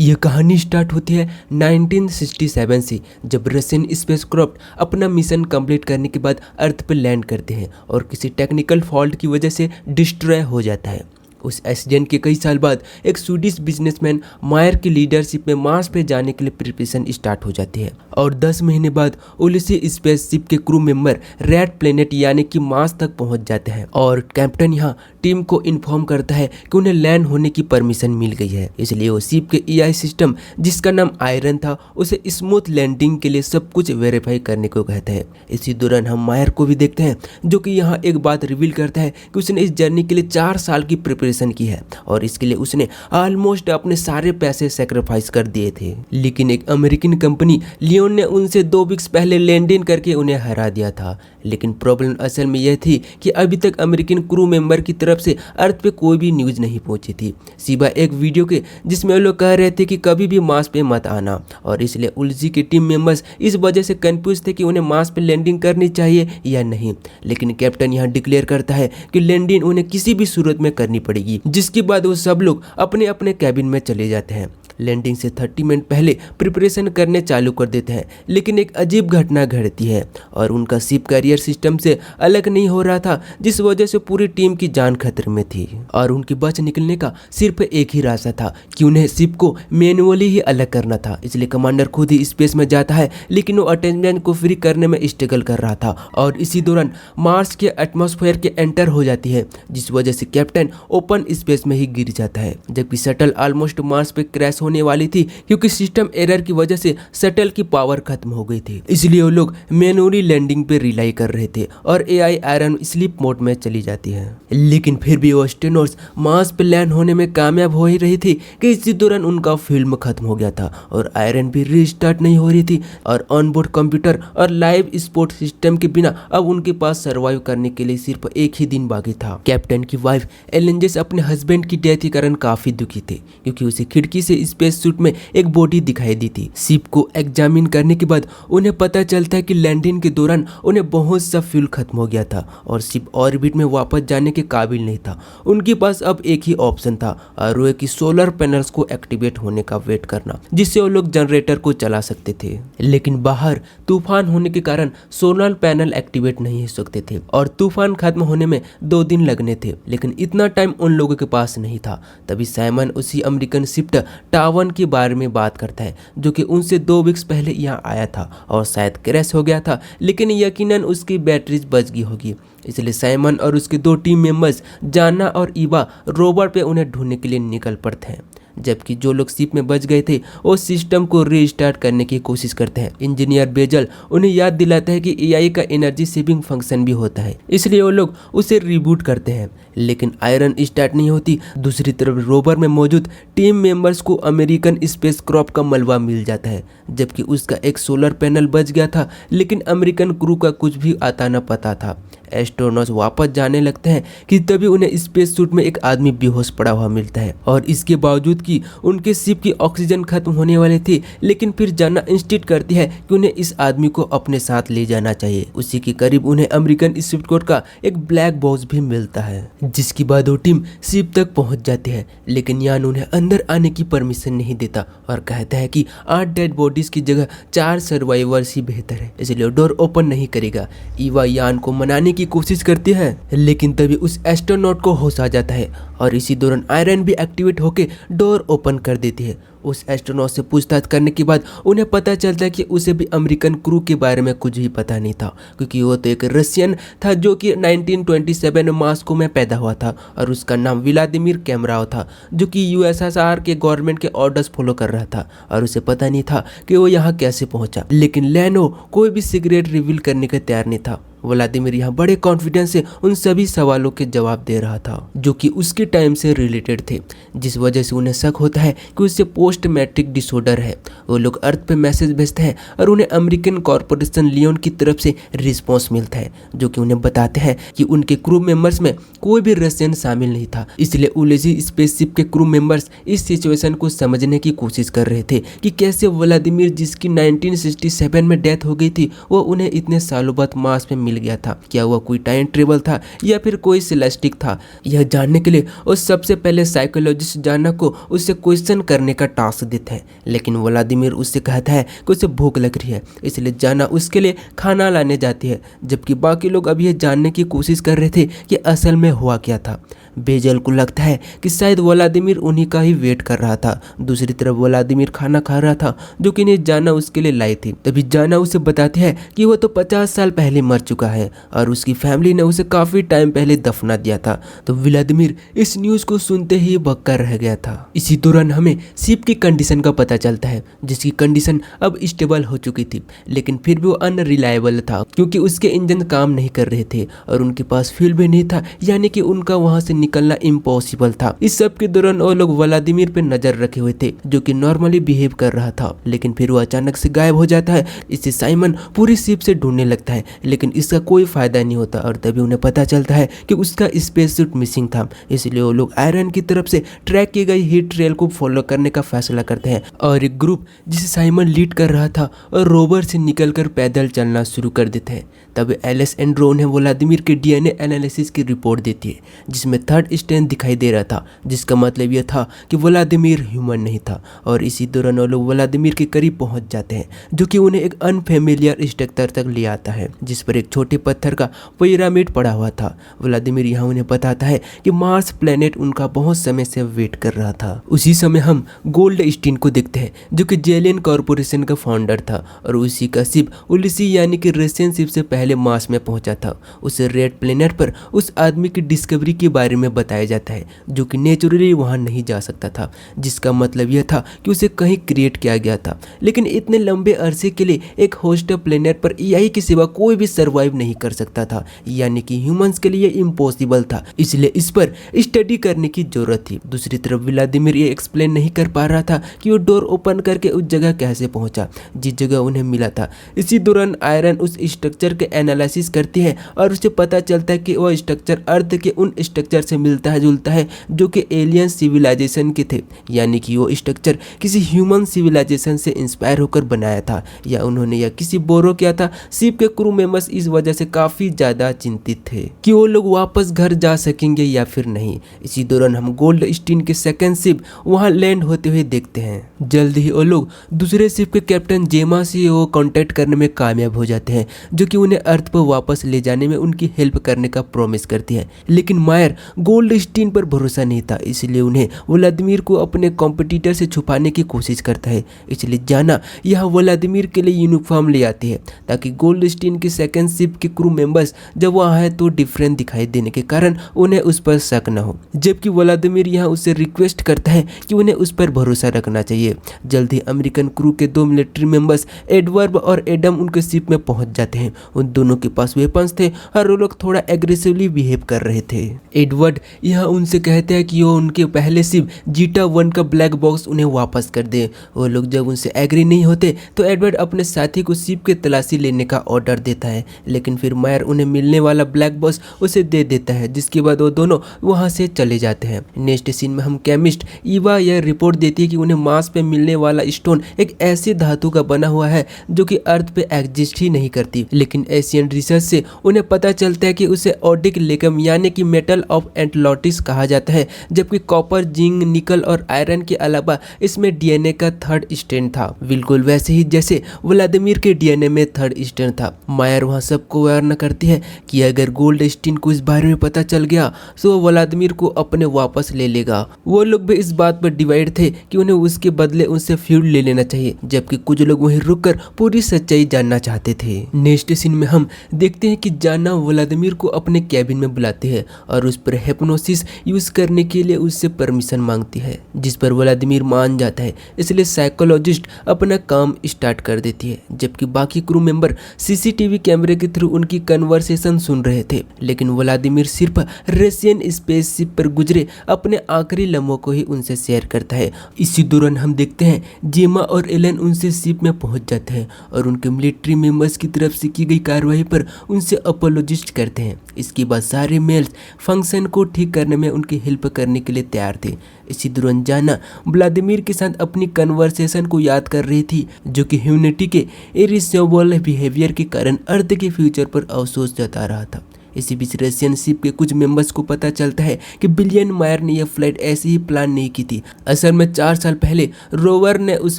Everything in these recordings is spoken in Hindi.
ये कहानी स्टार्ट होती है 1967 से, जब रशियन स्पेसक्राफ्ट अपना मिशन कंप्लीट करने के बाद अर्थ पर लैंड करते हैं और किसी टेक्निकल फॉल्ट की वजह से डिस्ट्रॉय हो जाता है। उस एक्सीडेंट के कई साल बाद एक स्वीडिश बिजनेसमैन मायर की लीडरशिप में मार्स पे जाने के लिए प्रिपरेशन स्टार्ट हो जाती है और 10 महीने बाद उलिसी स्पेसशिप के क्रू मेंबर रेड प्लेनेट यानी कि मार्स तक पहुंच जाते हैं और कैप्टन यहाँ टीम को इन्फॉर्म करता है कि उन्हें लैंड होने की परमिशन मिल गई है। इसलिए वो शिप के एआई सिस्टम जिसका नाम आयरन था उसे स्मूथ लैंडिंग के लिए सब कुछ वेरीफाई करने को कहते हैं। इसी दौरान हम मायर को भी देखते हैं जो कि यहाँ एक बात रिवील करता है कि उसने इस जर्नी के लिए 4 साल की प्रिपरेशन की है और इसके लिए उसने ऑलमोस्ट अपने सारे पैसे सेक्रीफाइस कर दिए थे। लेकिन एक अमेरिकन कंपनी लियोन ने उनसे 2 वीक्स पहले लैंडिंग करके उन्हें हरा दिया था। लेकिन प्रॉब्लम असल में यह थी कि अभी तक अमेरिकन क्रू मेंबर की तरफ से अर्थ पे कोई भी न्यूज नहीं पहुंची थी, सिवाय एक वीडियो के जिसमें लोग कह रहे थे कि कभी भी मार्स पे मत आना। और इसलिए उल्जी के टीम मेंबर्स इस वजह से कंफ्यूज थे कि उन्हें मार्स पे लैंडिंग करनी चाहिए या नहीं। लेकिन कैप्टन यहाँ डिक्लेयर करता है कि लैंडिंग उन्हें किसी भी सूरत में करनी पड़ेगी, जिसके बाद वो सब लोग अपने अपने कैबिन में चले जाते हैं। लैंडिंग से 30 मिनट पहले प्रिपरेशन करने चालू कर देते हैं, लेकिन एक अजीब घटना घटती है और उनका शिप कैरियर सिस्टम से अलग नहीं हो रहा था, जिस वजह से पूरी टीम की जान खतरे में थी और उनकी बच निकलने का सिर्फ एक ही रास्ता था कि उन्हें शिप को मैनुअली ही अलग करना था। इसलिए कमांडर खुद ही स्पेस में जाता है, लेकिन वो अटेंडेंट को फ्री करने में स्ट्रगल कर रहा था और इसी दौरान मार्स के एटमॉस्फेयर के एंटर हो जाती है, जिस वजह से कैप्टन ओपन स्पेस में ही गिर जाता है, जबकि शटल ऑलमोस्ट मार्स पे क्रैश होने वाली थी क्योंकि सिस्टम एरर की वजह से शटल की पावर खत्म हो गई थी। इसलिए वो लोग मैनुअली लैंडिंग पे रिलाई कर रहे थे और एआई आयरन स्लीप मोड में चली जाती है। लेकिन फिर भी वो एस्ट्रोनॉट्स मार्स पे लैंड होने में कामयाब हो ही रही थी कि इसी दौरान उनका फिल्म खत्म हो गया था और आयरन भी रीस्टार्ट नहीं हो रही थी और ऑनबोर्ड कंप्यूटर और लाइव सपोर्ट सिस्टम के बिना अब उनके पास सर्वाइव करने के लिए सिर्फ एक ही दिन बाकी था। कैप्टन की वाइफ एलेंजेस अपने हस्बैंड की डेथ के कारण काफी दुखी थे क्योंकि उसे खिड़की से स्पेस सूट में एक बॉडी दिखाई दी थी। शिप को एग्जामिन करने के बाद उन्हें पता चलता है कि लैंडिंग के दौरान उन्हें बहुत सा फ्यूल खत्म हो गया था और शिप ऑर्बिट में वापस जाने के काबिल नहीं था। उनके पास अब एक ही ऑप्शन था और वो कि सोलर पैनल्स को एक्टिवेट होने का वेट करना, जिससे वो लोग जनरेटर को चला सकते थे। लेकिन बाहर तूफान होने के कारण सोलर पैनल एक्टिवेट नहीं हो सकते थे और तूफान खत्म होने में 2 दिन लगने थे, लेकिन इतना टाइम उन लोगों के पास नहीं था। तभी साइमन उसी अमेरिकन शिप टावन के बारे में बात करता है जो कि उनसे 2 वीक्स पहले यहाँ आया था और शायद क्रैश हो गया था, लेकिन यकीनन उसकी बैटरीज बच गई होगी। इसलिए साइमन और उसके 2 टीम मेंबर्स जाना और ईवा रोवर पे उन्हें ढूंढने के लिए निकल पड़ते हैं, जबकि जो लोग शिप में बच गए थे वो सिस्टम को रीस्टार्ट करने की कोशिश करते हैं। इंजीनियर बेजल उन्हें याद दिलाता है कि एआई का एनर्जी सेविंग फंक्शन भी होता है, इसलिए वो लोग उसे रिबूट करते हैं, लेकिन आयरन स्टार्ट नहीं होती। दूसरी तरफ रोवर में मौजूद टीम मेंबर्स को अमेरिकन स्पेसक्राफ्ट का मलबा मिल जाता है, जबकि उसका एक सोलर पैनल बच गया था, लेकिन अमेरिकन क्रू का कुछ भी आता न पता था। एस्ट्रोनॉट्स वापस जाने लगते हैं कि तभी उन्हें स्पेस सूट में एक आदमी बेहोश पड़ा हुआ मिलता है और इसके बावजूद कि उनके शिप की ऑक्सीजन खत्म होने वाली थी, लेकिन फिर जाना इंस्टिट करती है कि उन्हें इस आदमी को अपने साथ ले जाना चाहिए। उसी के करीब उन्हें अमेरिकन स्पेसक्राफ्ट का एक ब्लैक बॉक्स भी मिलता है, जिसके बाद वो टीम शिप तक पहुंच जाती है, लेकिन यान उन्हें अंदर आने की परमिशन नहीं देता और कहता है कि 8 डेड बॉडीज की जगह 4 सर्वाइवर्स ही बेहतर है, इसलिए डोर ओपन नहीं करेगा। ईवा यान को मनाने की कोशिश करती है, लेकिन तभी उस एस्ट्रोनॉट को होश आ जाता है और इसी दौरान आयरन भी एक्टिवेट होकर डोर ओपन कर देती है। उस एस्ट्रोनॉट से पूछताछ करने के बाद उन्हें पता चलता है कि उसे भी अमेरिकन क्रू के बारे में कुछ भी पता नहीं था, क्योंकि वो तो एक रशियन था जो कि 1927 में मॉस्को में पैदा हुआ था और उसका नाम व्लादिमीर कैमराव था, जो कि यूएसएसआर के गवर्नमेंट के ऑर्डर्स फॉलो कर रहा था और उसे पता नहीं था कि वो यहाँ कैसे पहुंचा। लेकिन लेनो कोई भी सीक्रेट रिवील करने का तैयार नहीं था। व्लादिमीर यहाँ बड़े कॉन्फिडेंस से उन सभी सवालों के जवाब दे रहा था जो कि उसके टाइम से रिलेटेड थे, जिस वजह से उन्हें शक होता है कि उससे पोस्ट मैट्रिक डिसऑर्डर है। वो लोग अर्थ पे मैसेज भेजते हैं और उन्हें अमेरिकन कॉर्पोरेशन लियोन की तरफ से रिस्पॉन्स मिलता है, जो कि उन्हें बताते हैं कि उनके क्रू मेंबर्स में कोई भी रशियन शामिल नहीं था। इसलिए उलिसी स्पेसशिप के क्रू मेंबर्स इस सिचुएशन को समझने की कोशिश कर रहे थे कि कैसे व्लादिमीर, जिसकी 1967 में डेथ हो गई थी, वो उन्हें इतने सालों बाद मार्स में मिल गया था। क्या वह कोई टाइम ट्रेवल था या फिर कोई सिलेस्टिक था? यह जानने के लिए वो सबसे पहले साइकोलॉजिस्ट जाना को उससे क्वेश्चन करने का टास्क देता है, लेकिन व्लादिमीर उससे कहता है कि उसे भूख लग रही है, इसलिए जाना उसके लिए खाना लाने जाती है, जबकि बाकी लोग अब यह जानने की कोशिश कर रहे थे कि असल में हुआ क्या था। बेजल को लगता है कि शायद व्लादिमीर उन्हीं का ही वेट कर रहा था। दूसरी तरफ व्लादिमीर खाना खा रहा था जो कि नहीं जाना उसके लिए लाई थी। तभी जाना उसे बताती है कि वो तो 50 साल पहले मर चुका है और उसकी फैमिली ने उसे काफी टाइम पहले दफना दिया था। तो व्लादिमीर इस न्यूज को सुनते ही बक्का रह गया था। इसी दौरान हमें शिप की कंडीशन का पता चलता है, जिसकी कंडीशन अब स्टेबल हो चुकी थी, लेकिन फिर भी वो अनरिलायबल था क्योंकि उसके इंजन काम नहीं कर रहे थे और उनके पास फ्यूल भी नहीं था, यानी कि उनका वहां से निकलना इम्पॉसिबल था। इस सब के दौरान वो लोग व्लादिमीर पे नजर रखे हुए थे जो कि नॉर्मली बिहेव कर रहा था, लेकिन फिर वो अचानक से गायब हो जाता है। इससे साइमन पूरी शिप से ढूंढने लगता है, लेकिन इसका कोई फायदा नहीं होता और तभी उन्हें पता चलता है कि उसका स्पेस सूट मिसिंग था। इसलिए वो लोग आयरन की तरफ से ट्रैक की गई हीट ट्रेल को फॉलो करने का फैसला करते हैं और एक ग्रुप जिसे साइमन लीड कर रहा था और रोवर से निकलकर पैदल चलना शुरू कर देते हैं। तब एलिस एंड रो ने व्लादिमीर के डीएनए एनालिसिस की रिपोर्ट देती है, जिसमें 3rd स्ट्रेन दिखाई दे रहा था, जिसका मतलब यह था कि व्लादिमीर ह्यूमन नहीं था। और इसी दौरान वो लोग व्लादिमीर के करीब पहुंच जाते हैं, जो कि उन्हें एक अनफेमिलियर स्ट्रक्चर तक ले आता है, जिस पर एक छोटे पत्थर का पिरामिड पड़ा हुआ था। व्लादिमीर यहाँ उन्हें बताता है कि मार्स प्लेनेट उनका बहुत समय से वेट कर रहा था। उसी समय हम गोल्ड स्टीन को देखते हैं, जो कि जेलियन कॉर्पोरेशन का फाउंडर था और उसी का शिप उलिसी यानी कि रशियन शिप से पहले मार्स में पहुंचा था। उसे रेड प्लेनेट पर उस आदमी की डिस्कवरी के बारे में बताया जाता है जो कि नेचुरली वहां नहीं जा सकता था, जिसका मतलब यह था कि उसे कहीं क्रिएट किया गया था। लेकिन इतने लंबे अरसे के लिए एक होस्ट प्लेनेट पर एआई के सिवा कोई भी सर्वाइव नहीं कर सकता था, यानी कि ह्यूमंस के लिए इम्पॉसिबल था। इसलिए इस पर स्टडी करने की जरूरत थी। दूसरी तरफ व्लादिमीर ये एक्सप्लेन नहीं कर पा रहा था कि वो डोर ओपन करके उस जगह कैसे पहुंचा जिस जगह उन्हें मिला था। इसी दौरान आयरन उस स्ट्रक्चर के एनालिसिस करती है और उसे पता चलता है कि वह स्ट्रक्चर अर्थ के उन स्ट्रक्चर से मिलता है जुलता है जो कि एलियन सिविलाइजेशन के थे, यानी कि वो स्ट्रक्चर किसी ह्यूमन सिविलाइजेशन से इंस्पायर होकर बनाया था या उन्होंने या किसी बोरो किया था। शिप के क्रू मेंबर्स इस वजह से काफी ज्यादा चिंतित थे कि वो लोग वापस घर जा सकेंगे या फिर नहीं। इसी दौरान हम गोल्ड स्टीन के सेकंड शिप वहां लैंड होते हुए देखते हैं। जल्द ही वो लोग दूसरे शिप के कैप्टन जेमा से वो कांटेक्ट करने में कामयाब हो जाते हैं, जो कि उन्हें अर्थ पर वापस ले जाने में उनकी हेल्प करने का प्रॉमिस करती है। लेकिन मायर गोल्ड स्टीन पर भरोसा नहीं था, इसलिए उन्हें व्लादिमीर को अपने कॉम्पिटिटर से छुपाने की कोशिश करता है। इसलिए जाना यह व्लादिमीर के लिए यूनिफॉर्म ले आती है ताकि गोल्ड स्टीन की सेकंड शिप के क्रू मेंबर्स जब वहाँ है तो डिफरेंट दिखाई देने के कारण उन्हें उस पर शक न हो। जबकि व्लादिमीर यहाँ उससे रिक्वेस्ट करता है कि उन्हें उस पर भरोसा रखना चाहिए। जल्द ही अमेरिकन क्रू के 2 मिलिट्री मेंबर्स एडवर्ड और एडम उनके शिप में पहुंच जाते हैं। उन दोनों के पास वेपन्स थे और वो लोग थोड़ा एग्रेसिवली बिहेव कर रहे थे। एडवर्ड यहाँ उनसे कहते हैं कि वो उनके पहले शिप जीटा 1 का ब्लैक बॉक्स उन्हें वापस कर दे। वो लोग जब उनसे एग्री नहीं होते तो एडवर्ड अपने साथी को शिप की तलाशी लेने का ऑर्डर देता है, लेकिन फिर मायर उन्हें मिलने वाला ब्लैक बॉक्स उसे दे देता है, जिसके बाद वो दोनों वहां से चले जाते हैं। नेक्स्ट सीन में हम केमिस्ट ईवा यह रिपोर्ट देती है कि उन्हें मार्स पे मिलने वाला स्टोन एक ऐसी धातु का बना हुआ है जो कि अर्थ पे एग्जिस्ट ही नहीं करती, लेकिन एशियन रिसर्च से उन्हें पता चलता है कि उसे ओडिक लेकम यानी कि मेटल ऑफ एटलांटिस कहा जाता है, जबकि कॉपर, जिंक, निकल और आयरन के अलावा इसमें डीएनए का 3rd स्ट्रेन था, बिल्कुल वैसे ही जैसे व्लादिमीर के डीएनए में 3rd स्ट्रेन था। मायर वहां सबको वार्न करती है कि अगर गोल्ड स्टीन को इस बारे में पता चल गया तो वो व्लादिमीर को अपने वापस ले लेगा। वो लोग भी इस बात पर डिवाइड थे कि उन्हें उसके बदले उनसे फ्यूल ले लेना चाहिए, जबकि कुछ लोग वहीं रुककर पूरी सच्चाई जानना चाहते थे। नेक्स्ट सीन में हम देखते हैं कि जाना व्लादिमीर को अपने कैबिन में बुलाती है और उस पर हिप्नोसिस यूज करने के लिए उससे परमिशन मांगती है, जिस पर व्लादिमीर मान जाता है। इसलिए साइकोलॉजिस्ट अपना काम स्टार्ट कर देती है, जबकि बाकी क्रू मेंबर सीसीटीवी कैमरे के थ्रू उनकी कन्वर्सेशन सुन रहे थे। लेकिन व्लादिमीर सिर्फ रशियन स्पेसशिप पर गुजरे अपने आखिरी लम्हों को ही उनसे शेयर करता है। इसी दौरान हम देखते हैं जेमा और एलन उनसे शिप में पहुंच जाते हैं और उनके मिलिट्री मेंबर्स की तरफ से की गई कार्रवाई पर उनसे अपोलोजिस्ट करते हैं। इसके बाद सारे मेल्स फंक्शन को ठीक करने में उनकी हेल्प करने के लिए तैयार थे। इसी दौरान जाना व्लादिमीर के साथ अपनी कन्वर्सेशन को याद कर रही थी, जो कि ह्यूमैनिटी के इरिसिबल बिहेवियर के कारण अर्थ के फ्यूचर पर अफसोस जता रहा था। इसी बीच रशियन शिप के कुछ मेंबर्स को पता चलता है कि विलियम मायर ने यह फ्लाइट ऐसे ही प्लान नहीं की थी। असल में 4 साल पहले रोवर ने उस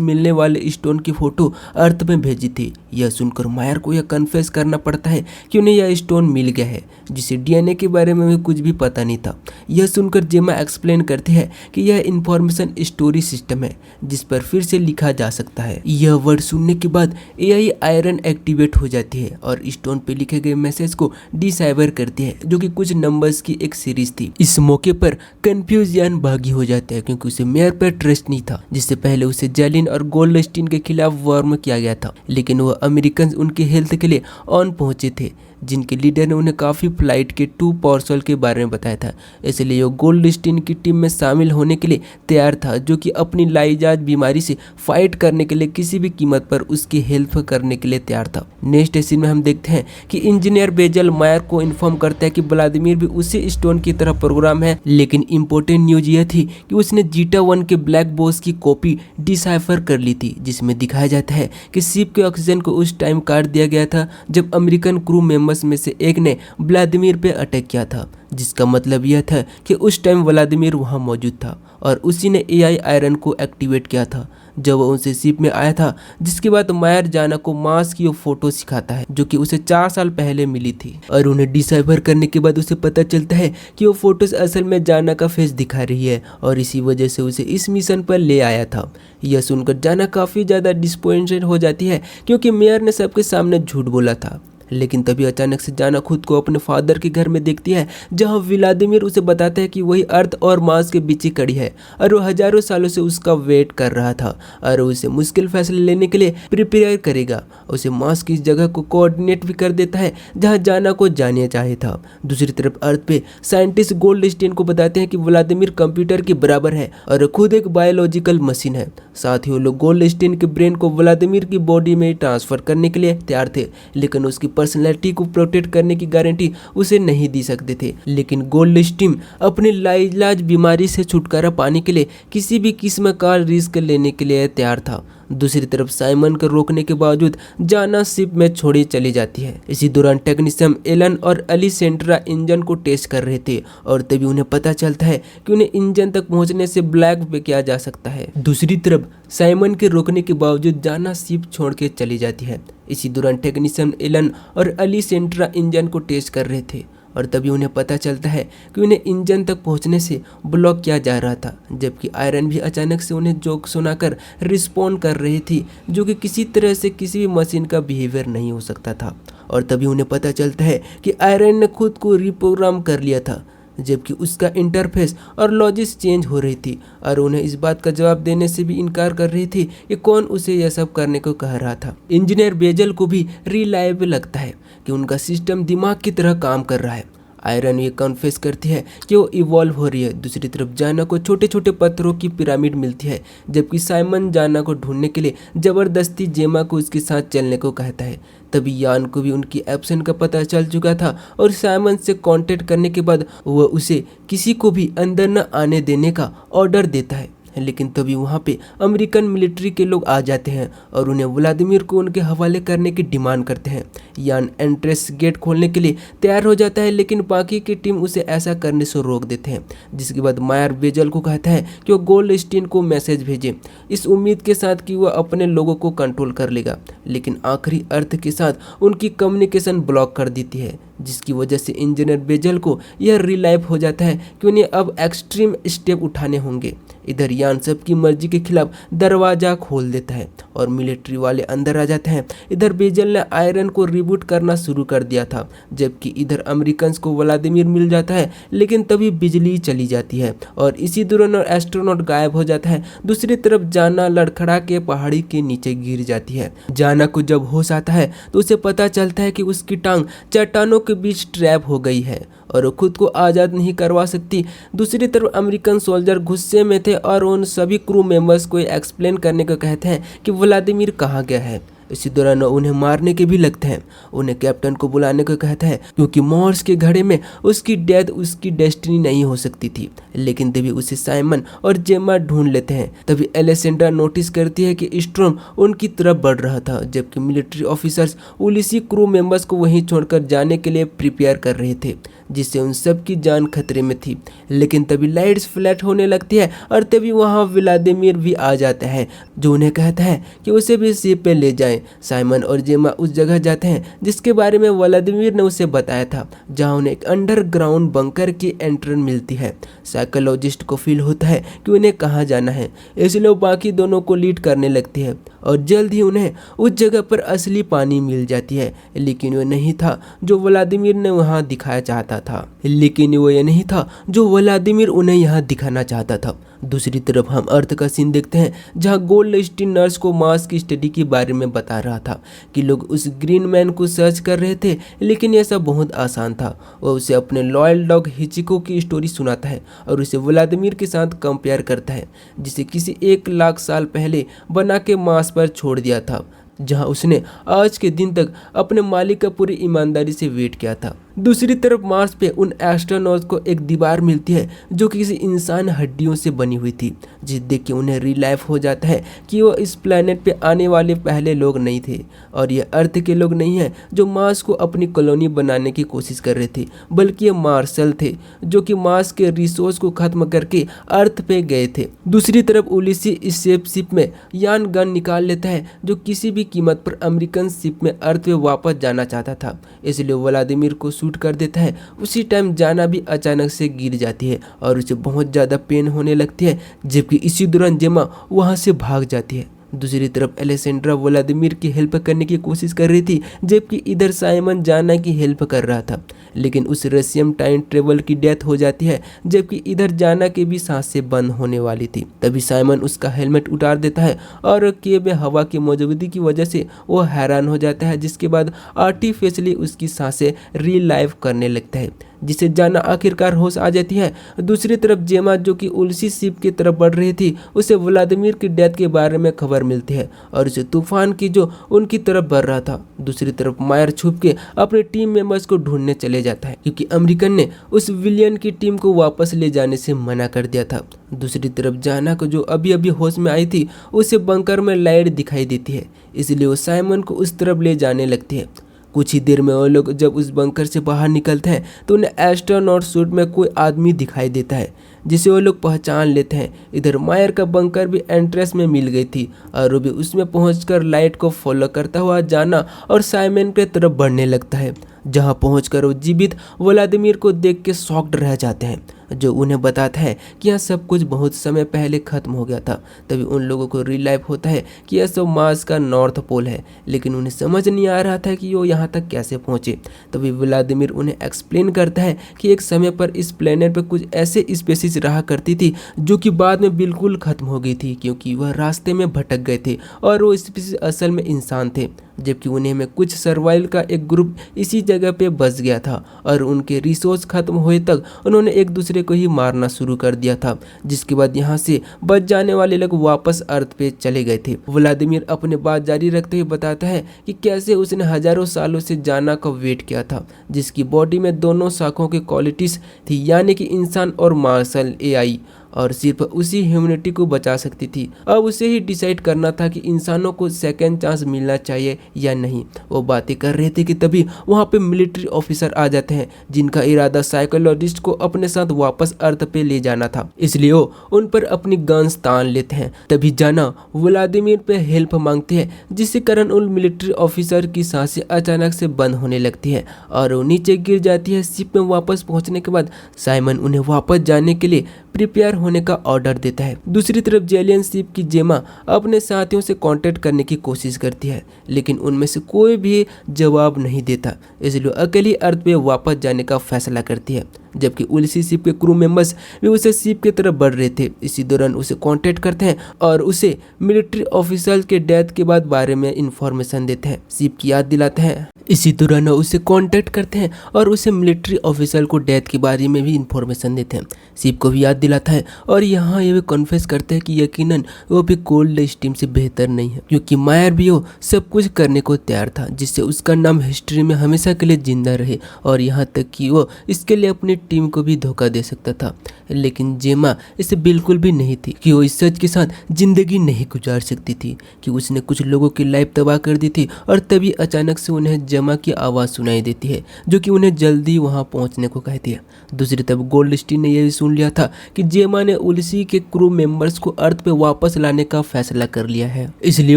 मिलने वाले स्टोन की फोटो अर्थ में भेजी थी। यह सुनकर मायर को यह कन्फेस करना पड़ता है कि उन्हें यह स्टोन मिल गया है, जिसे डीएनए के बारे में भी कुछ भी पता नहीं था। यह सुनकर जेमा एक्सप्लेन करती है कि यह इंफॉर्मेशन स्टोरी सिस्टम है जिस पर फिर से लिखा जा सकता है। यह वर्ड सुनने के बाद एआई आयरन एक्टिवेट हो जाती है और स्टोन पे लिखे गए मैसेज को डिसाइफर करती है, जो कि कुछ नंबर्स की एक सीरीज थी। इस मौके पर कंफ्यूज यान भागी हो जाता है क्योंकि उसे मेयर पर ट्रस्ट नहीं था, जिससे पहले उसे जेलिन और गोल्डस्टीन के खिलाफ वार्म किया गया था। लेकिन वह अमेरिकन उनके हेल्थ के लिए ऑन पहुंचे थे, जिनके लीडर ने उन्हें काफ़ी फ्लाइट के 2 पार्सल के बारे में बताया था। इसलिए वो गोल्डस्टीन की टीम में शामिल होने के लिए तैयार था, जो कि अपनी लाइजाज बीमारी से फाइट करने के लिए किसी भी कीमत पर उसकी हेल्प करने के लिए तैयार था। नेक्स्ट सीन में हम देखते हैं कि इंजीनियर बेजल मायर को इन्फॉर्म करता है कि व्लादिमीर भी उसी स्टोन की तरह प्रोग्राम है, लेकिन इम्पोर्टेंट न्यूज यह थी कि उसने जीटा 1 के ब्लैक बॉक्स की कॉपी डिसाइफर कर ली थी, जिसमें दिखाया जाता है कि शिप के ऑक्सीजन को उस टाइम काट दिया गया था जब अमेरिकन क्रू मेंबर्स में से एक ने व्लादिमीर पे अटैक किया था, जिसका मतलब यह था कि उस टाइम व्लादिमीर वहां मौजूद था और उसी ने एआई आयरन को एक्टिवेट किया था जब वो उनसे शिप में आया था। जिसके बाद मायर जाना को मार्स की वो फोटो सिखाता है जो कि उसे 4 साल पहले मिली थी, और उन्हें डिसाइफर करने के बाद उसे पता चलता है कि वो फोटोज असल में जाना का फेस दिखा रही है और इसी वजह से उसे इस मिशन पर ले आया था। यह सुनकर जाना काफ़ी ज़्यादा डिसअपॉइंटेड हो जाती है क्योंकि मेयर ने सबके सामने झूठ बोला था। लेकिन तभी अचानक से जाना खुद को अपने फादर के घर में देखती है, जहां व्लादिमीर उसे बताता है कि वही अर्थ और मार्स के बीच ही खड़ी है और वो हजारों सालों से उसका वेट कर रहा था और उसे मुश्किल फैसले लेने के लिए प्रिपेयर करेगा। उसे मार्स की इस जगह को कोऑर्डिनेट भी कर देता है जहां जाना को जाने चाहे था। दूसरी तरफ अर्थ पे साइंटिस्ट गोल्डस्टीन को बताते हैं कि व्लादिमीर कंप्यूटर के बराबर है और खुद एक बायोलॉजिकल मशीन है। साथ ही वो लोग गोल्डस्टीन के ब्रेन को व्लादिमीर की बॉडी में ट्रांसफर करने के लिए तैयार थे, लेकिन उसकी पर्सनैलिटी को प्रोटेक्ट करने की गारंटी उसे नहीं दी सकते थे। लेकिन गोल्डस्टीन अपनी लाइलाज बीमारी से छुटकारा पाने के लिए किसी भी किस्म का रिस्क लेने के लिए तैयार था। दूसरी तरफ साइमन को रोकने के बावजूद जाना शिप में छोड़ी चली जाती है। इसी दौरान टेक्नीशियन एलन और अलीसेंड्रा इंजन को टेस्ट कर रहे थे और तभी उन्हें पता चलता है कि उन्हें इंजन तक पहुंचने से ब्लैक पे किया जा सकता है। दूसरी तरफ साइमन के रोकने के बावजूद जाना शिप छोड़ के चली जाती है। इसी दौरान टेक्नीशियन एलन और अलीसेंड्रा इंजन को टेस्ट कर रहे थे और तभी उन्हें पता चलता है कि उन्हें इंजन तक पहुंचने से ब्लॉक किया जा रहा था, जबकि आयरन भी अचानक से उन्हें जोक सुनाकर रिस्पॉन्ड कर रही थी, जो कि किसी तरह से किसी भी मशीन का बिहेवियर नहीं हो सकता था। और तभी उन्हें पता चलता है कि आयरन ने खुद को रिप्रोग्राम कर लिया था, जबकि उसका इंटरफेस और लॉजिक्स चेंज हो रही थी और उन्हें इस बात का जवाब देने से भी इनकार कर रही थी कि कौन उसे यह सब करने को कह रहा था। इंजीनियर बेजल को भी रिलायबल लगता है कि उनका सिस्टम दिमाग की तरह काम कर रहा है। आयरन ये कन्फेस करती है कि वो इवॉल्व हो रही है। दूसरी तरफ जाना को छोटे छोटे पत्थरों की पिरामिड मिलती है, जबकि साइमन जाना को ढूंढने के लिए जबरदस्ती जेमा को उसके साथ चलने को कहता है। तभी यान को भी उनकी एब्सेंट का पता चल चुका था और साइमन से कांटेक्ट करने के बाद वह उसे किसी को भी अंदर न आने देने का ऑर्डर देता है। लेकिन तभी वहाँ पे अमेरिकन मिलिट्री के लोग आ जाते हैं और उन्हें व्लादिमीर को उनके हवाले करने की डिमांड करते हैं। यान एंट्रेंस गेट खोलने के लिए तैयार हो जाता है, लेकिन बाकी की टीम उसे ऐसा करने से रोक देते हैं। जिसके बाद मायर बेजल को कहता है कि वो गोल्डस्टीन को मैसेज भेजे, इस उम्मीद के साथ कि वह अपने लोगों को कंट्रोल कर लेगा। लेकिन आखिरी अर्थ के साथ उनकी कम्युनिकेशन ब्लॉक कर देती है, जिसकी वजह से इंजीनियर बेजल को यह रियलाइज हो जाता है कि उन्हें अब एक्सट्रीम स्टेप उठाने होंगे। इधर यान सबकी मर्जी के खिलाफ दरवाजा खोल देता है और मिलिट्री वाले अंदर आ जाते हैं। इधर बेजल ने आयरन को रिबूट करना शुरू कर दिया था, जबकि इधर अमेरिकन को व्लादिमीर मिल जाता है, लेकिन तभी बिजली चली जाती है और इसी दौरान एस्ट्रोनॉट गायब हो जाता है। दूसरी तरफ जाना लड़खड़ा के पहाड़ी के नीचे गिर जाती है। जाना को जब होश आता है तो उसे पता चलता है कि उसकी टांग चट्टानों के बीच ट्रैप हो गई है और वो खुद को आज़ाद नहीं करवा सकती। दूसरी तरफ अमेरिकन सोल्जर गुस्से में थे और उन सभी क्रू मेंबर्स को एक्सप्लेन करने को कहते हैं कि व्लादिमीर कहाँ गया है। इसी दौरान उन्हें मारने के भी लगते हैं। उन्हें कैप्टन को बुलाने को कहता है क्योंकि मॉर्स के घड़े में उसकी डेथ उसकी डेस्टिनी नहीं हो सकती थी। लेकिन तभी उसे साइमन और जेमा ढूंढ लेते हैं। तभी एलेसेंड्रा नोटिस करती है कि स्टॉर्म उनकी तरफ बढ़ रहा था, जबकि मिलिट्री ऑफिसर्स उलिसी क्रू मेंबर्स को वहीं छोड़कर जाने के लिए प्रिपेयर कर रहे थे, जिससे उन सब की जान खतरे में थी। लेकिन तभी लाइट्स फ्लैट होने लगती है और तभी वहाँ व्लादिमीर भी आ जाता है, जो उन्हें कहता है कि उसे भी शिप पे ले जाएं। साइमन और जेमा उस जगह जाते हैं जिसके बारे में व्लादिमीर ने उसे बताया था, जहाँ उन्हें एक अंडरग्राउंड बंकर की एंट्रेंस मिलती है। साइकोलॉजिस्ट को फील होता है कि उन्हें कहाँ जाना है, इसलिए वो बाकी दोनों को लीड करने लगती है और जल्द ही उन्हें उस जगह पर असली पानी मिल जाती है। लेकिन वो नहीं था जो व्लादिमीर ने वहाँ दिखाया चाहता था। लेकिन वो ये नहीं था जो व्लादिमीर उन्हें यहाँ दिखाना चाहता था। दूसरी तरफ हम अर्थ का सीन देखते हैं, जहाँ गोल्डस्टीन नर्स को मार्स की स्टडी के बारे में बता रहा था कि लोग उस ग्रीन मैन को सर्च कर रहे थे, लेकिन यह सब बहुत आसान था। वह उसे अपने लॉयल डॉग हिचिको की स्टोरी सुनाता है और उसे व्लादिमीर के साथ कंपेयर करता है, जिसे किसी 1 लाख साल पहले बना के मार्स पर छोड़ दिया था, जहां उसने आज के दिन तक अपने मालिक का पूरी ईमानदारी से वेट किया था। दूसरी तरफ मार्स पे उन एस्ट्रोनॉट्स को एक दीवार मिलती है जो कि किसी इंसान हड्डियों से बनी हुई थी, जिसे देख के उन्हें रिलाइफ हो जाता है कि वो इस प्लेनेट पे आने वाले पहले लोग नहीं थे और ये अर्थ के लोग नहीं हैं जो मार्स को अपनी कॉलोनी बनाने की कोशिश कर रहे थे, बल्कि ये मार्शल थे जो कि मार्स के रिसोर्स को खत्म करके अर्थ पे गए थे। दूसरी तरफ उलिसी इस शिप में यान गन निकाल लेता है जो किसी भी कीमत पर अमेरिकन शिप में अर्थ पे वापस जाना चाहता था, इसलिए व्लादिमीर को शूट कर देता है। उसी टाइम जाना भी अचानक से गिर जाती है और उसे बहुत ज़्यादा पेन होने लगती है, जबकि इसी दौरान जेमा वहाँ से भाग जाती है। दूसरी तरफ एलेसेंड्रा व्लादिमीर की हेल्प करने की कोशिश कर रही थी, जबकि इधर साइमन जाना की हेल्प कर रहा था। लेकिन उस रशियम टाइम ट्रेवल की डेथ हो जाती है, जबकि इधर जाना की भी सांसें बंद होने वाली थी। तभी साइमन उसका हेलमेट उतार देता है और केब में हवा की मौजूदगी की वजह से वो हैरान हो जाता है, जिसके बाद आर्टिफिशियली उसकी सांसें रीलाइव करने लगता है, जिसे जाना आखिरकार होश आ जाती है। दूसरी तरफ जेमा जो कि उलसी शिप की तरफ बढ़ रही थी, उसे व्लादिमीर की डेथ के बारे में खबर मिलती है और उसे तूफान की जो उनकी तरफ बढ़ रहा था। दूसरी तरफ मायर छुप के अपने टीम मेंबर्स को ढूंढने चले जाता है, क्योंकि अमेरिकन ने उस विलियन की टीम को वापस ले जाने से मना कर दिया था। दूसरी तरफ जाना को जो अभी अभी होश में आई थी, उसे बंकर में लाइट दिखाई देती है, इसलिए वो साइमन को उस तरफ ले जाने लगती है। कुछ ही देर में वो लोग जब उस बंकर से बाहर निकलते हैं तो उन्हें एस्ट्रोनॉट सूट में कोई आदमी दिखाई देता है, जिसे वो लोग पहचान लेते हैं। इधर मायर का बंकर भी एंट्रेंस में मिल गई थी और वो भी उसमें पहुंचकर लाइट को फॉलो करता हुआ जाना और साइमन के तरफ बढ़ने लगता है, जहां पहुंचकर वो जीवित व्लादिमीर को देख के शॉक्ड रह जाते हैं, जो उन्हें बताता है कि यह सब कुछ बहुत समय पहले खत्म हो गया था। तभी उन लोगों को रियलाइज होता है कि यह सब मार्स का नॉर्थ पोल है, लेकिन उन्हें समझ नहीं आ रहा था कि वो यहाँ तक कैसे पहुँचे। तभी व्लादिमीर उन्हें एक्सप्लेन करता है कि एक समय पर इस प्लेनेट पर कुछ ऐसे स्पेसीज रहा करती थी जो कि बाद में बिल्कुल खत्म हो गई थी, क्योंकि वह रास्ते में भटक गए थे और वो स्पेसीज असल में इंसान थे, जबकि उन्हें में कुछ सर्वाइवल का एक ग्रुप इसी जगह पे बस गया था और उनके रिसोर्स खत्म हुए तक उन्होंने एक दूसरे को ही मारना शुरू कर दिया था, जिसके बाद यहाँ से बच जाने वाले लोग वापस अर्थ पे चले गए थे। व्लादिमीर अपने बात जारी रखते हुए बताता है कि कैसे उसने हजारों सालों से जाना का वेट किया था, जिसकी बॉडी में दोनों शाखों की क्वालिटीज थी, यानी कि इंसान और मार्शल एआई, और सिर्फ उसी ह्यूमैनिटी को बचा सकती थी। अब उसे ही डिसाइड करना था कि इंसानों को सेकेंड चांस मिलना चाहिए या नहीं। वो बातें कर रहे थे कि तभी वहाँ पे मिलिट्री ऑफिसर आ जाते हैं, जिनका इरादा साइकोलॉजिस्ट को अपने साथ वापस अर्थ पे ले जाना था, इसलिए वो उन पर अपनी गन्स तान लेते हैं। तभी जाना व्लादिमीर पे हेल्प मांगते हैं, जिससे कारण उन मिलिट्री ऑफिसर की सांसें अचानक से बंद होने लगती है और वो नीचे गिर जाती है। शिप में वापस पहुंचने के बाद साइमन उन्हें वापस जाने के लिए प्रिपेयर होने का ऑर्डर देता है। दूसरी तरफ जेलियन शिप की जेमा अपने साथियों से कांटेक्ट करने की कोशिश करती है, लेकिन उनमें से कोई भी जवाब नहीं देता, इसलिए अकेली अर्थ पे वापस जाने का फैसला करती है। जबकि उसी शिप के क्रू मेंबर्स भी उसे शिप की तरफ बढ़ रहे थे। इसी दौरान उसे कांटेक्ट करते हैं और उसे मिलिट्री ऑफिसर के डेथ के बाद बारे में इंफॉर्मेशन देते हैं, शिप की याद दिलाते हैं। इसी दौरान उसे कांटेक्ट करते हैं और उसे मिलिट्री ऑफिसर को डेथ के बारे में भी इंफॉर्मेशन देते हैं, शिप को भी याद दिलाता है। और यहाँ ये भी कन्फेस करते हैं कि यकीनन वो भी कोल्ड स्टीम से बेहतर नहीं है, क्योंकि मायर भी वो सब कुछ करने को तैयार था जिससे उसका नाम हिस्ट्री में हमेशा के लिए जिंदा रहे, और यहाँ तक कि वो इसके लिए अपनी टीम को भी धोखा दे सकता था। लेकिन जेमा इसे बिल्कुल भी नहीं थी कि वो इस सच के साथ जिंदगी नहीं गुजार सकती थी कि उसने कुछ लोगों की लाइफ तबाह कर दी थी। और तभी अचानक से उन्हें जेमा की आवाज़ सुनाई देती है जो कि उन्हें जल्दी वहां पहुंचने को कहती है। दूसरी तरफ गोल्डस्टीन ने यह भी सुन लिया था कि जेमा ने उल्सी के क्रू मेंबर्स को अर्थ पे वापस लाने का फैसला कर लिया है, इसलिए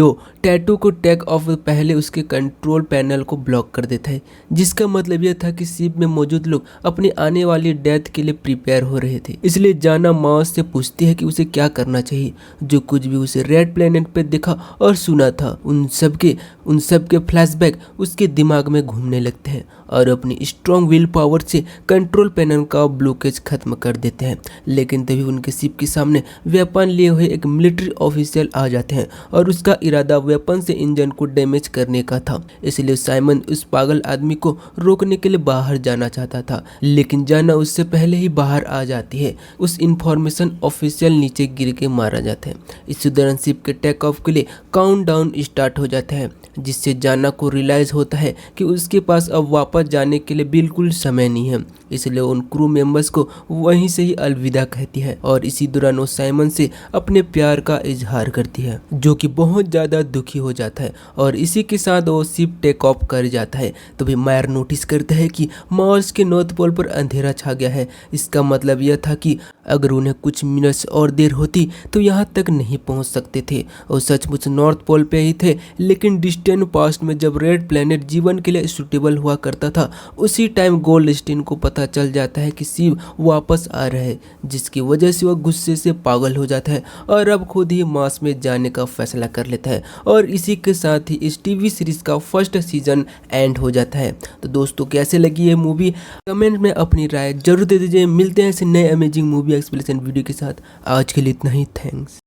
वो टैटू को टेक ऑफ पहले उसके कंट्रोल पैनल को ब्लॉक कर देता है, जिसका मतलब यह था कि शिप में मौजूद लोग अपनी आने वाली डेथ के लिए प्रिपेयर हो रहे थे। इसलिए जाना माउस से पूछती है कि उसे क्या करना चाहिए। जो कुछ भी उसे रेड प्लेनेट पे देखा और सुना था उन सब के फ्लैशबैक उसके दिमाग में घूमने लगते हैं और अपनी स्ट्रॉन्ग विल पावर से कंट्रोल पैनल का ब्लॉकेज खत्म कर देते हैं। लेकिन तभी उनके शिप के सामने वेपन लिए हुए एक मिलिट्री ऑफिसर आ जाते हैं और उसका इरादा वेपन से इंजन को डैमेज करने का था। इसलिए साइमन उस पागल आदमी को रोकने के लिए बाहर जाना चाहता था, लेकिन जाना उससे पहले ही बाहर आ जाती है। उस इंफॉर्मेशन ऑफिशियल नीचे गिर के मारा जाता है। इसी दौरान शिप के टेक ऑफ के लिए काउंटडाउन स्टार्ट हो जाता है, जिससे जाना को रियलाइज होता है कि उसके पास अब वापस जाने के लिए बिल्कुल समय नहीं है। इसलिए उन क्रू मेंबर्स को वहीं से ही अलविदा कहती है और इसी दौरान वो साइमन से अपने प्यार का इजहार करती है, जो कि बहुत ज़्यादा दुखी हो जाता है। और इसी के साथ वो शिप टेक ऑफ कर जाता है। तभी मायर नोटिस करता है कि मार्स के नॉर्थ पोल पर अंधेरा छा गया है। इसका मतलब यह था कि अगर उन्हें कुछ मिनट्स और देर होती तो यहाँ तक नहीं पहुँच सकते थे। और सचमुच नॉर्थ पोल पे ही थे, लेकिन डिस्टेंट पास्ट में जब रेड प्लेनेट जीवन के लिए सूटेबल हुआ करता था, उसी टाइम गोल्डस्टीन को पता चल जाता है कि शिव वापस आ रहे हैं, जिसकी वजह से वह गुस्से से पागल हो जाता है और अब खुद ही मार्स में जाने का फैसला कर लेता है। और इसी के साथ ही इस टीवी सीरीज का फर्स्ट सीजन एंड हो जाता है। तो दोस्तों, कैसे लगी ये मूवी कमेंट में अपनी राय जरूर दे दीजिए। मिलते हैं ऐसे नए अमेजिंग मूवी एक्सप्लेनेशन वीडियो के साथ। आज के लिए इतना ही, थैंक्स।